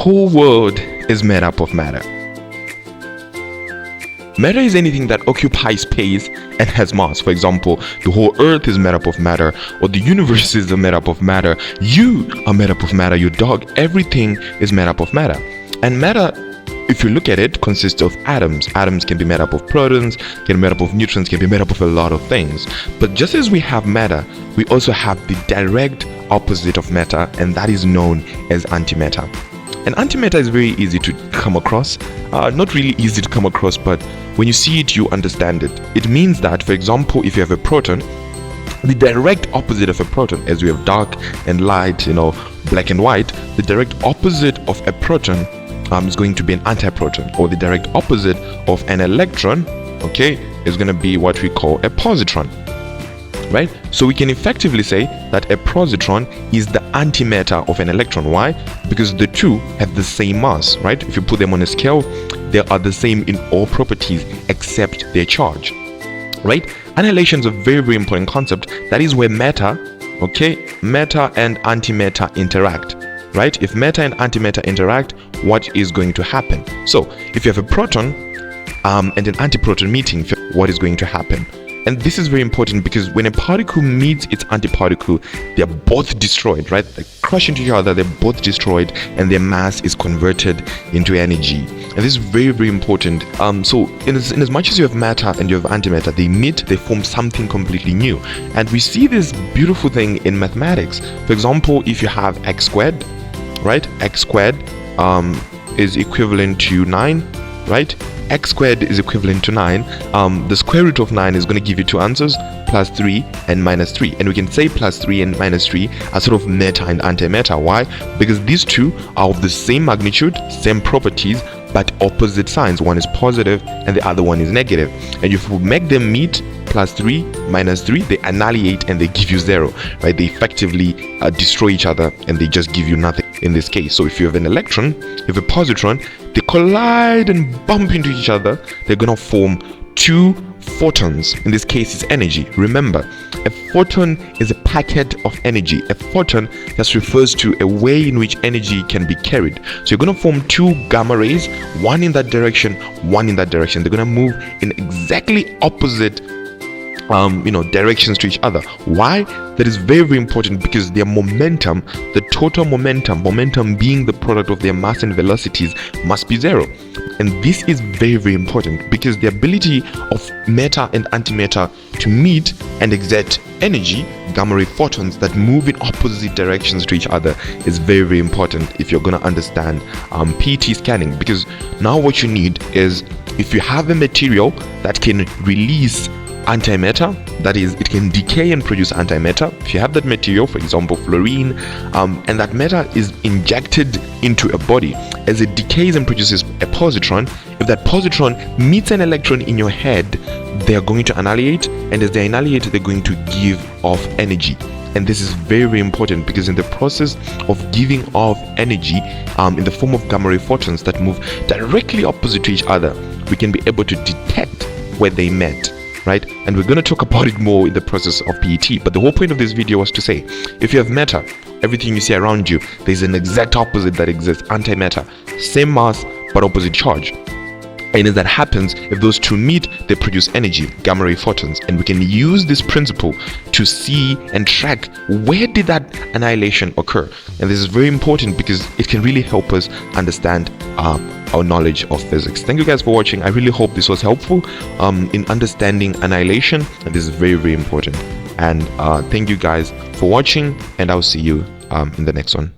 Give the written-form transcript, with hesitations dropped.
whole world is made up of matter. Matter is anything that occupies space and has mass. For example, the whole earth is made up of matter, or the universe is made up of matter. You are made up of matter. Your dog, everything is made up of matter. And matter, if you look at it, consists of atoms. Atoms can be made up of protons, can be made up of neutrons, can be made up of a lot of things. But just as we have matter, we also have the direct opposite of matter, and that is known as antimatter. And antimatter is very easy to come across. Not really easy to come across, but when you see it, you understand it. It means that, for example, if you have a proton, the direct opposite of a proton, as we have dark and light, black and white, the direct opposite of a proton is going to be an antiproton, or the direct opposite of an electron, okay, is going to be what we call a positron. Right? So we can effectively say that a positron is the antimatter of an electron. Why? Because the two have the same mass, right? If you put them on a scale, they are the same in all properties except their charge, right? Annihilation is a very, very important concept. That is where matter and antimatter interact, right? If matter and antimatter interact, what is going to happen? So if you have a proton and an antiproton meeting, what is going to happen? And this is very important because when a particle meets its antiparticle, they are both destroyed, right? They crash into each other, they're both destroyed, and their mass is converted into energy. And this is very, very important. So in as much as you have matter and you have antimatter, they meet, they form something completely new. And we see this beautiful thing in mathematics. For example, if you have x squared, right? X squared is equivalent to 9, right? X squared is equivalent to 9. The square root of 9 is going to give you two answers, plus 3 and minus 3. And we can say plus 3 and minus 3 are sort of matter and antimatter. Why? Because these two are of the same magnitude, same properties, but opposite signs. One is positive and the other one is negative. And if we make them meet, plus 3 minus 3, they annihilate and they give you 0, right? They effectively destroy each other and they just give you nothing in this case. So if you have an electron, if a positron, they collide and bump into each other, they're gonna form two photons. In this case, it's energy. Remember, a photon is a packet of energy. A photon just refers to a way in which energy can be carried. So you're going to form two gamma rays, one in that direction, one in that direction. They're going to move in exactly opposite directions to each other. Why? That is very, very important because their momentum, the total momentum being the product of their mass and velocities, must be 0. And this is very, very important because the ability of matter and antimatter to meet and exert energy, gamma ray photons that move in opposite directions to each other, is very, very important if you're going to understand PET scanning. Because now what you need is, if you have a material that can release antimatter, that is, it can decay and produce antimatter. If you have that material, for example fluorine, and that matter is injected into a body, as it decays and produces a positron, if that positron meets an electron in your head, they are going to annihilate, and as they annihilate, they're going to give off energy. And this is very, very important because in the process of giving off energy in the form of gamma ray photons that move directly opposite to each other, we can be able to detect where they met, right? And we're going to talk about it more in the process of PET. But the whole point of this video was to say, if you have matter, everything you see around you, there's an exact opposite that exists, antimatter. Same mass, but opposite charge. And as that happens, if those two meet, they produce energy, gamma ray photons. And we can use this principle to see and track where did that annihilation occur. And this is very important because it can really help us understand our knowledge of physics. Thank you guys for watching. I really hope this was helpful in understanding annihilation. And this is very, very important. And thank you guys for watching, and I'll see you in the next one.